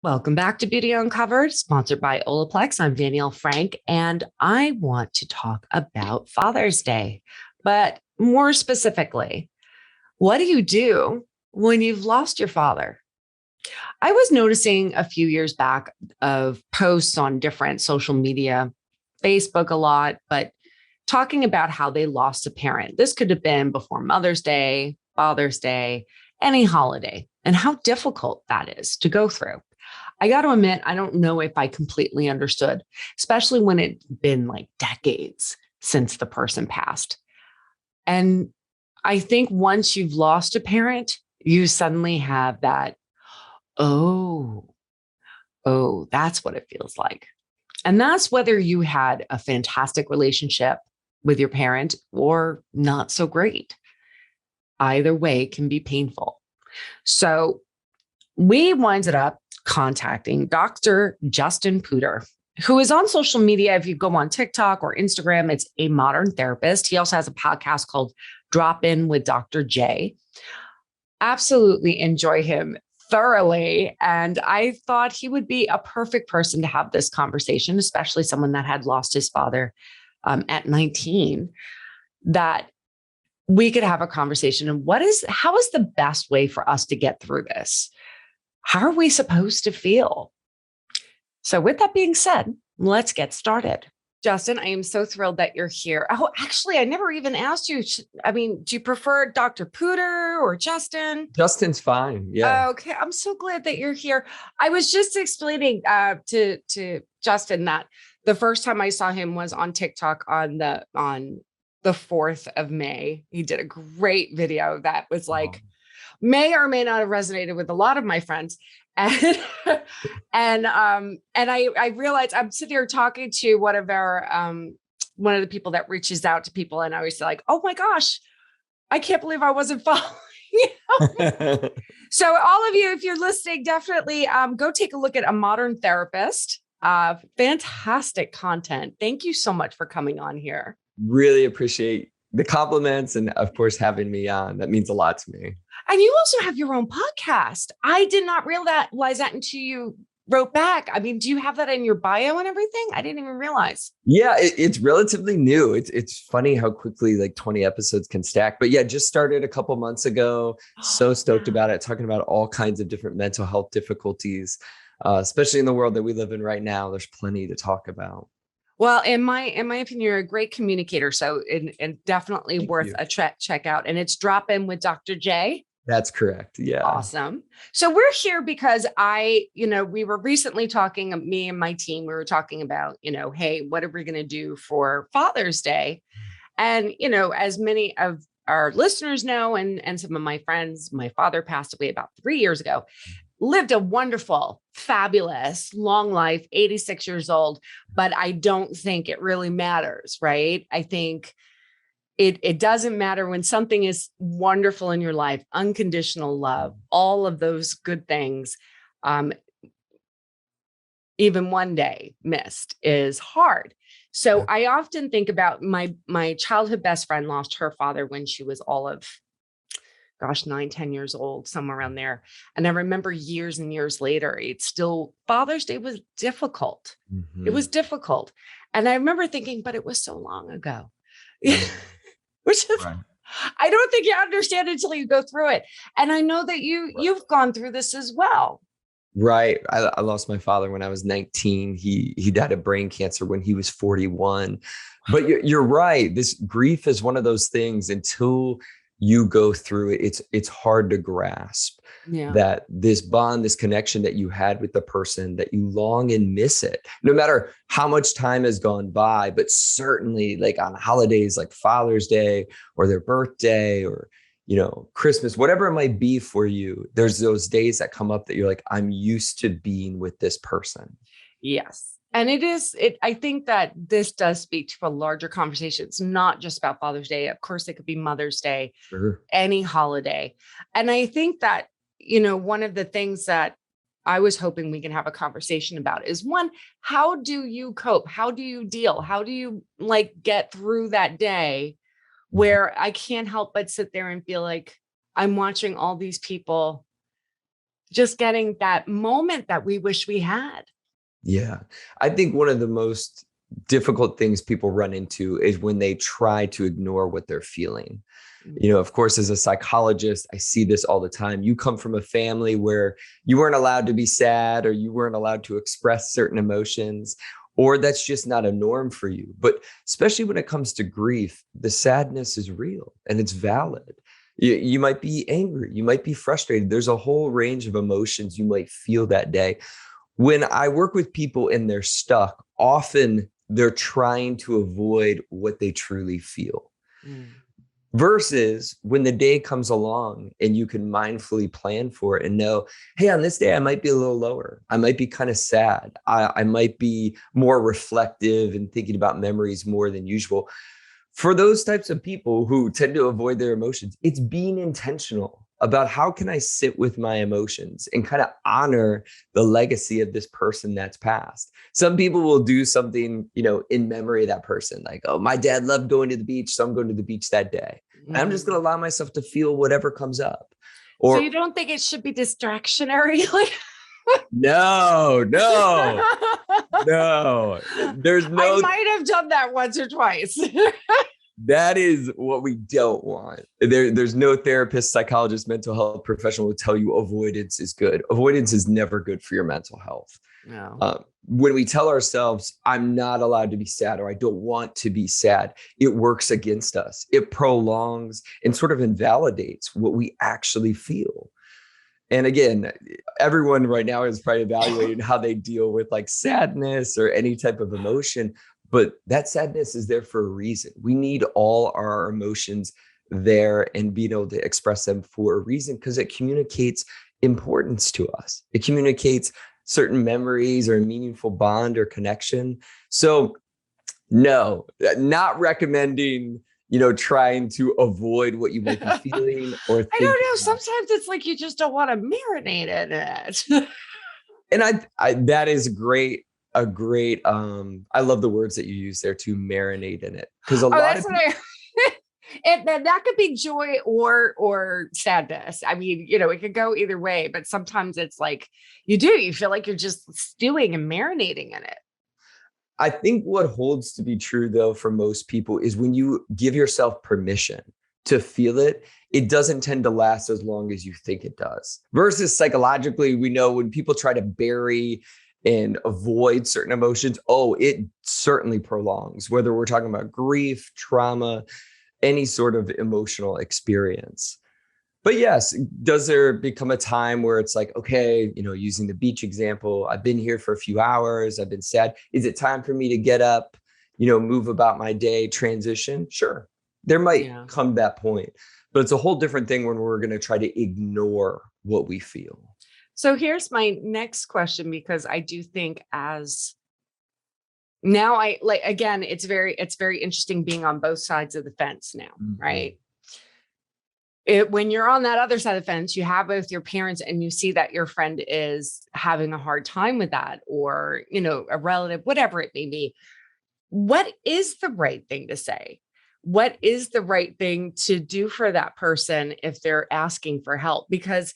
Welcome back to Beauty Uncovered, sponsored by Olaplex. I'm Danielle Frank, and I want to talk about Father's Day, but more specifically, what do you do when you've lost your father? I was noticing a few years back of posts on different social media, Facebook a lot, but talking about how they lost a parent. This could have been before Mother's Day, Father's Day, any holiday, and how difficult that is to go through. I got to admit, I don't know if I completely understood, especially when it's been like decades since the person passed. And I think once you've lost a parent, you suddenly have that, oh, that's what it feels like. And that's whether you had a fantastic relationship with your parent or not so great. Either way can be painful. So we winded up contacting Dr. Justin Puder, who is on social media. If you go on TikTok or Instagram, it's a modern therapist. He also has a podcast called Drop In with Dr. J. Absolutely enjoy him thoroughly. And I thought he would be a perfect person to have this conversation, especially someone that had lost his father at 19, that we could have a conversation. And how is the best way for us to get through this? How are we supposed to feel? So with that being said, let's get started. Justin, I am so thrilled that you're here. Oh, actually, I never even asked you. I mean, do you prefer Dr. Puder or Justin? Justin's fine. Yeah. Okay, I'm so glad that you're here. I was just explaining to Justin that the first time I saw him was on TikTok on the 4th of May. He did a great video that was like, may or may not have resonated with a lot of my friends. And and I realized I'm sitting here talking to one of the people that reaches out to people, and I was like, oh my gosh, I can't believe I wasn't following you. So all of you, if you're listening, definitely go take a look at A Modern Therapist. Fantastic content. Thank you so much for coming on here. Really appreciate the compliments and, of course, having me on. That means a lot to me. And you also have your own podcast. I did not realize that until you wrote back. I mean, do you have that in your bio and everything? I didn't even realize. Yeah, it's relatively new. It's funny how quickly like 20 episodes can stack. But yeah, just started a couple months ago. So stoked about it. Talking about all kinds of different mental health difficulties, especially in the world that we live in right now. There's plenty to talk about. Well, in my opinion, you're a great communicator. So and definitely Thank worth you. a check out. And it's Drop In with Dr. J. That's correct. Yeah. Awesome. So we're here because we were recently talking, me and my team, we were talking about, hey, what are we going to do for Father's Day? And, as many of our listeners know, and some of my friends, my father passed away about 3 years ago, lived a wonderful, fabulous, long life, 86 years old. But I don't think it really matters, right? I think it doesn't matter when something is wonderful in your life, unconditional love, all of those good things, even one day missed is hard. So I often think about my childhood best friend lost her father when she was all of, 9-10 years old, somewhere around there. And I remember years and years later, Father's Day was difficult. Mm-hmm. It was difficult. And I remember thinking, but it was so long ago. Which is, right. I don't think you understand until you go through it. And I know that you've gone through this as well. Right. I lost my father when I was 19. He died of brain cancer when he was 41. But you're right. This grief is one of those things until you go through it. It's hard to grasp that this bond, this connection that you had with the person, that you long and miss it, no matter how much time has gone by. But certainly like on holidays like Father's Day or their birthday or Christmas, whatever it might be for you, there's those days that come up that you're like, I'm used to being with this person. Yes. And I think that this does speak to a larger conversation. It's not just about Father's Day. Of course, it could be Mother's Day, sure, any holiday. And I think that, one of the things that I was hoping we can have a conversation about is one, how do you cope? How do you deal? How do you get through that day where I can't help but sit there and feel like I'm watching all these people just getting that moment that we wish we had. Yeah. I think one of the most difficult things people run into is when they try to ignore what they're feeling. Of course, as a psychologist, I see this all the time. You come from a family where you weren't allowed to be sad, or you weren't allowed to express certain emotions, or that's just not a norm for you. But especially when it comes to grief, the sadness is real and it's valid. You might be angry, you might be frustrated. There's a whole range of emotions you might feel that day. When I work with people and they're stuck, often they're trying to avoid what they truly feel. Versus when the day comes along and you can mindfully plan for it and know, hey, on this day, I might be a little lower. I might be kind of sad. I might be more reflective and thinking about memories more than usual. For those types of people who tend to avoid their emotions, it's being intentional about how can I sit with my emotions and kind of honor the legacy of this person that's passed. Some people will do something, in memory of that person, like, oh, my dad loved going to the beach, so I'm going to the beach that day. And I'm just going to allow myself to feel whatever comes up. So you don't think it should be distractionary? No. There's no. I might have done that once or twice. That is what we don't want. There's no therapist, psychologist, mental health professional who will tell you avoidance is good. Avoidance is never good for your mental health. No. When we tell ourselves, I'm not allowed to be sad, or I don't want to be sad, it works against us. It prolongs and sort of invalidates what we actually feel. And again, everyone right now is probably evaluating how they deal with like sadness or any type of emotion. But that sadness is there for a reason. We need all our emotions there and being able to express them for a reason, because it communicates importance to us. It communicates certain memories or a meaningful bond or connection. So no, not recommending, trying to avoid what you might be feeling or I don't know. Sometimes it's like you just don't want to marinate in it. And I that is great. I love the words that you use there, to marinate in it, because a lot of people, that could be joy or sadness. I mean, it could go either way, but sometimes it's like you feel like you're just stewing and marinating in it. I think what holds to be true though for most people is when you give yourself permission to feel it, it doesn't tend to last as long as you think it does. Versus psychologically, we know when people try to bury and avoid certain emotions, it certainly prolongs, whether we're talking about grief, trauma, any sort of emotional experience. But yes, does there become a time where it's like, okay, using the beach example, I've been here for a few hours, I've been sad. Is it time for me to get up, move about my day, transition? Sure. There might come that point, but it's a whole different thing when we're going to try to ignore what we feel. So here's my next question, because I do think as now again, it's very interesting being on both sides of the fence now, right? When you're on that other side of the fence, you have both your parents and you see that your friend is having a hard time with that, or, a relative, whatever it may be. What is the right thing to say? What is the right thing to do for that person if they're asking for help? Because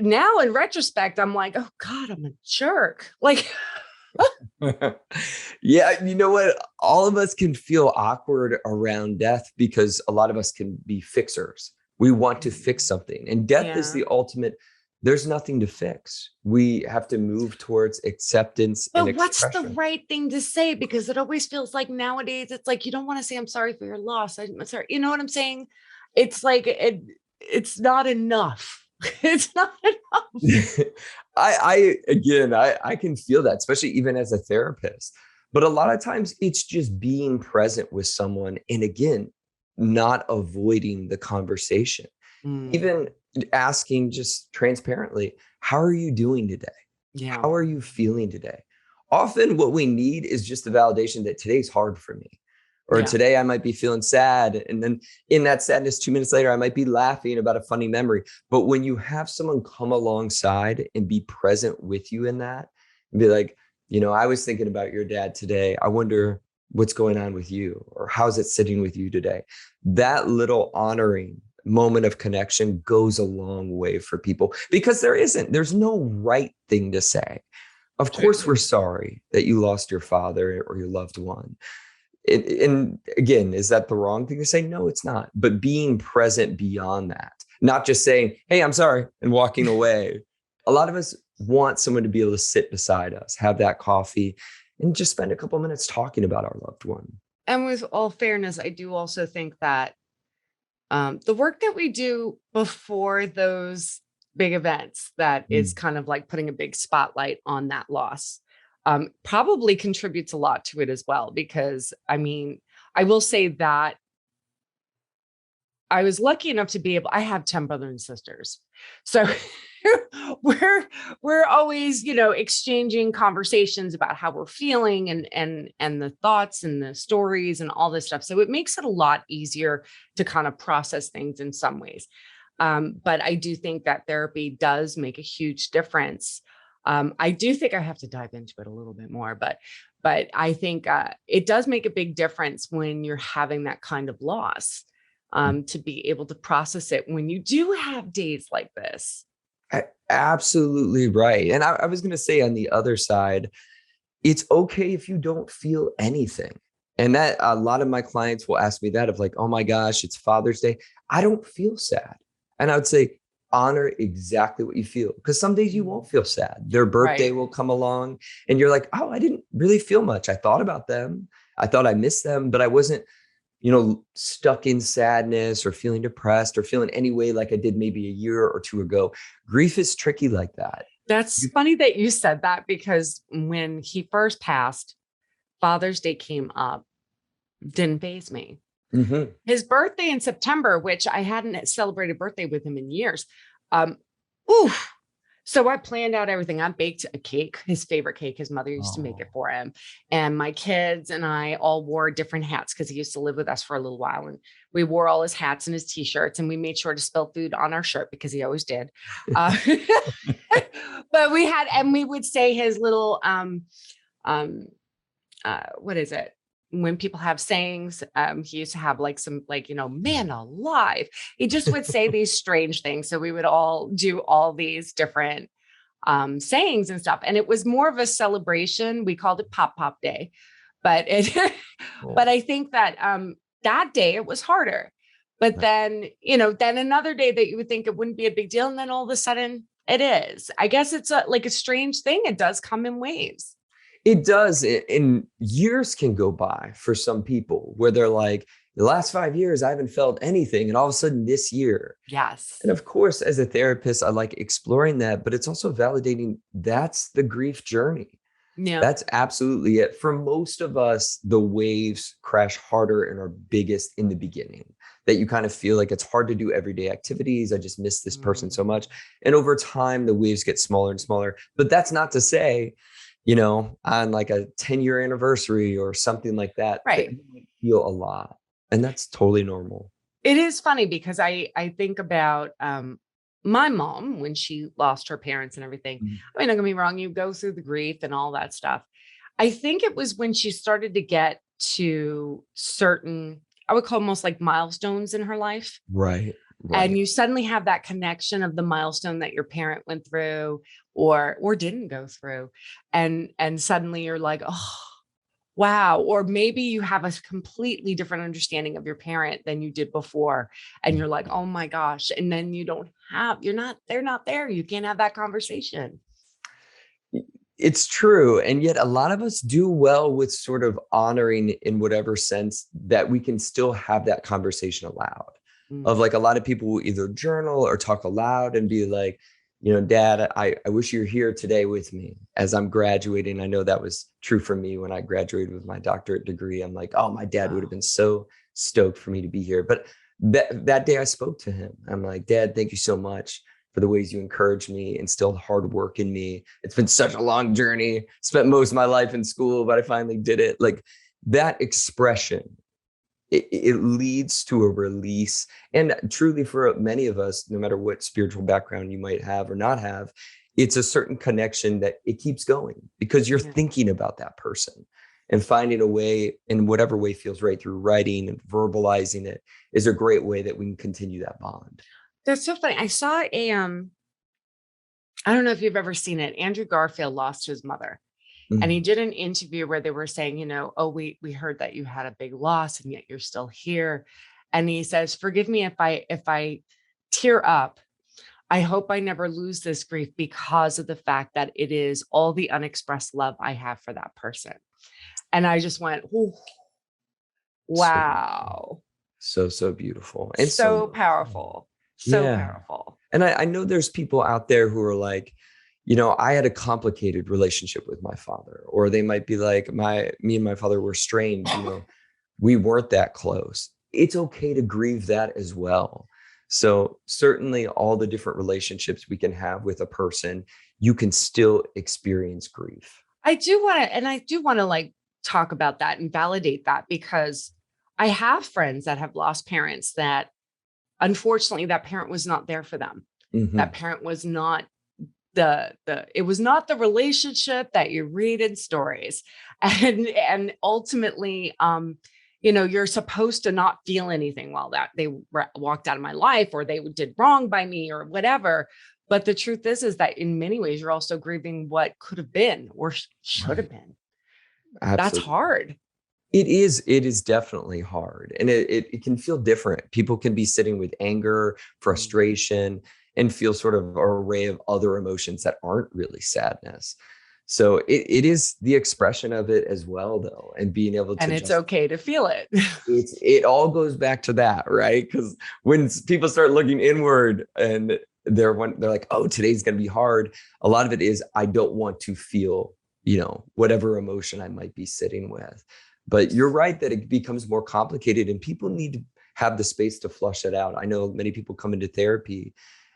now in retrospect, I'm like, oh God, I'm a jerk. Like, yeah, you know what? All of us can feel awkward around death because a lot of us can be fixers. We want to fix something, and death is the ultimate. There's nothing to fix. We have to move towards acceptance. But what's the right thing to say? Because it always feels like nowadays, it's like, you don't want to say, I'm sorry for your loss. I'm sorry. You know what I'm saying? It's like, it's not enough. It's not enough. I can feel that, especially even as a therapist. But a lot of times it's just being present with someone. And again, not avoiding the conversation, even asking just transparently, how are you doing today? Yeah. How are you feeling today? Often what we need is just the validation that today's hard for me. Or today I might be feeling sad. And then in that sadness, 2 minutes later, I might be laughing about a funny memory. But when you have someone come alongside and be present with you in that and be like, I was thinking about your dad today. I wonder what's going on with you, or how's it sitting with you today? That little honoring moment of connection goes a long way for people, because there's no right thing to say. Of course, we're sorry that you lost your father or your loved one. And again, is that the wrong thing to say? No, it's not. But being present beyond that, not just saying, hey, I'm sorry, and walking away. A lot of us want someone to be able to sit beside us, have that coffee, and just spend a couple minutes talking about our loved one. And with all fairness, I do also think that the work that we do before those big events, that is kind of like putting a big spotlight on that loss, probably contributes a lot to it as well. Because I mean, I will say that I was lucky enough to be able, I have 10 brothers and sisters. So we're always, exchanging conversations about how we're feeling, and the thoughts and the stories and all this stuff. So it makes it a lot easier to kind of process things in some ways. But I do think that therapy does make a huge difference. I do think I have to dive into it a little bit more, but I think it does make a big difference when you're having that kind of loss, to be able to process it when you do have days like this. Absolutely right. And I was going to say, on the other side, it's okay if you don't feel anything. And that a lot of my clients will ask me that, of like, oh my gosh, it's Father's Day, I don't feel sad. And I would say, honor exactly what you feel, because some days you won't feel sad. Their birthday will come along and you're like, oh, I didn't really feel much. I thought about them. I thought I missed them, but I wasn't, stuck in sadness or feeling depressed or feeling any way like I did maybe a year or two ago. Grief is tricky like that. That's funny that you said that, because when he first passed, Father's Day came up, didn't faze me. Mm-hmm. His birthday in September, which I hadn't celebrated birthday with him in years. Oof. So I planned out everything. I baked a cake, his favorite cake. His mother used to make it for him. And my kids and I all wore different hats, because he used to live with us for a little while. And we wore all his hats and his t-shirts, and we made sure to spill food on our shirt, because he always did. But we would say his little, what is it? When people have sayings, he used to have like some, man alive. He just would say these strange things. So we would all do all these different sayings and stuff. And it was more of a celebration. We called it Pop Pop Day. But but I think that that day it was harder. But then, then another day that you would think it wouldn't be a big deal. And then all of a sudden it is. I guess it's like a strange thing. It does come in waves. It does. And years can go by for some people where they're like, the last 5 years, I haven't felt anything. And all of a sudden this year. Yes. And of course, as a therapist, I like exploring that, but it's also validating that's the grief journey. Yeah. That's absolutely it. For most of us, the waves crash harder and are biggest in the beginning, that you kind of feel like it's hard to do everyday activities. I just miss this person so much. And over time, the waves get smaller and smaller. But that's not to say, on like a 10-year anniversary or something like that, right, that you might feel a lot. And that's totally normal. It is funny, because I think about my mom when she lost her parents and everything. I mean, don't get me wrong, you go through the grief and all that stuff. I think it was when she started to get to certain, I would call almost like milestones in her life. Right. And you suddenly have that connection of the milestone that your parent went through or didn't go through. And suddenly you're like, oh, wow. Or maybe you have a completely different understanding of your parent than you did before. And you're like, oh my gosh. And then they're not there. You can't have that conversation. It's true. And yet a lot of us do well with sort of honoring, in whatever sense, that we can still have that conversation aloud. Of like, a lot of people will either journal or talk aloud and be like, Dad, I wish you're here today with me as I'm graduating. I know that was true for me when I graduated with my doctorate degree. I'm like, oh, my dad would have been so stoked for me to be here. But that day I spoke to him. I'm like, Dad, thank you so much for the ways you encouraged me, instilled hard work in me. It's been such a long journey. Spent most of my life in school, but I finally did it. Like, that expression, it leads to a release. And truly, for many of us, no matter what spiritual background you might have or not have, it's a certain connection that it keeps going, because you're thinking about that person. And finding a way, in whatever way feels right, through writing and verbalizing it, is a great way that we can continue that bond. That's so funny. I saw I don't know if you've ever seen it. Andrew Garfield lost his mother. And he Mhm. did an interview where they were saying, oh, we heard that you had a big loss and yet you're still here. And he says, forgive me if I tear up. I hope I never lose this grief because of the fact that it is all the unexpressed love I have for that person. And I just went, "Ooh, So beautiful. wow, So beautiful. And so so powerful, so yeah. powerful." And I know there's people out there who are like, I had a complicated relationship with my father, or they might be like, me and my father were strained, we weren't that close. It's okay to grieve that as well. So certainly all the different relationships we can have with a person, you can still experience grief. I do want to like talk about that and validate that, because I have friends that have lost parents that unfortunately that parent was not there for them. That Mhm. parent was not it was not the relationship that you read in stories. And ultimately, you're supposed to not feel anything while that they walked out of my life or they did wrong by me or whatever. But the truth is that in many ways you're also grieving what could have been or should have Right. been. That's Absolutely. hard. It is definitely hard, and it can feel different. People can be sitting with anger, Mm. frustration, and feel sort of an array of other emotions that aren't really sadness. So it is the expression of it as well, though, and being able And to it's just okay to feel it. it all goes back to that, right? Because when people start looking inward and they're like, oh, today's gonna be hard. A lot of it is I don't want to feel, whatever emotion I might be sitting with. But you're right that it becomes more complicated and people need to have the space to flush it out. I know many people come into therapy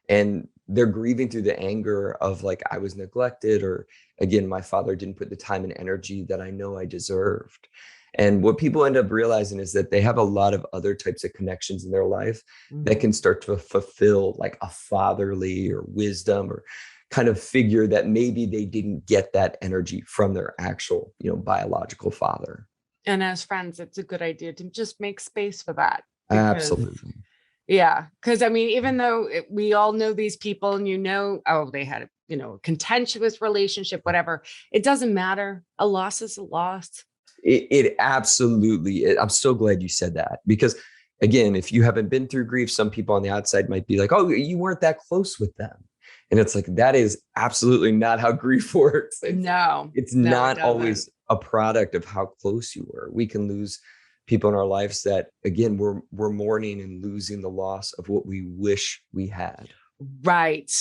and they're grieving through the anger of like, I was neglected, or again, my father didn't put the time and energy that I know I deserved. And what people end up realizing is that they have a lot of other types of connections in their life that Mhm. can start to fulfill like a fatherly or wisdom or kind of figure that maybe they didn't get that energy from their actual, biological father. And as friends, it's a good idea to just make space for that, because Absolutely. yeah, because I mean, even though we all know these people and oh, they had a contentious relationship, whatever, it doesn't matter. A loss is a loss. It absolutely, I'm so glad you said that, because again, if you haven't been through grief, some people on the outside might be like, oh, you weren't that close with them. And it's like, that is absolutely not how grief works. No, It's no, it not doesn't. always a product of how close you were. We can lose people in our lives that, again, we're mourning and losing the loss of what we wish we had. Right.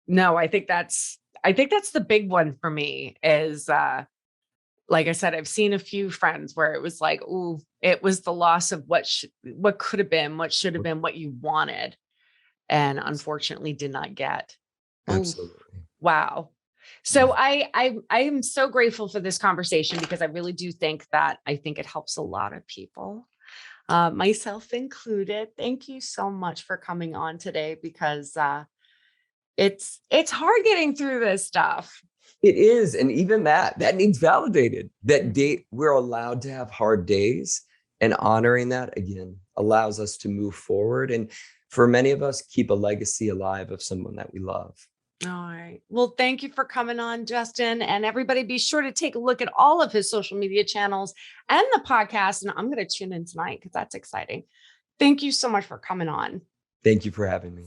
No, I think that's the big one for me is like I said, I've seen a few friends where it was like, ooh, it was the loss of what could have been, what should have been, what you wanted, and unfortunately did not get. Oh, Absolutely. wow. So I am so grateful for this conversation, because I really do think that I think it helps a lot of people, myself included. Thank you so much for coming on today, because it's hard getting through this stuff. It is. And even that needs validated. That Mhm. day we're allowed to have hard days, and honoring that again allows us to move forward. And for many of us, keep a legacy alive of someone that we love. All right. Well, thank you for coming on, Justin. And everybody, be sure to take a look at all of his social media channels and the podcast. And I'm going to tune in tonight because that's exciting. Thank you so much for coming on. Thank you for having me.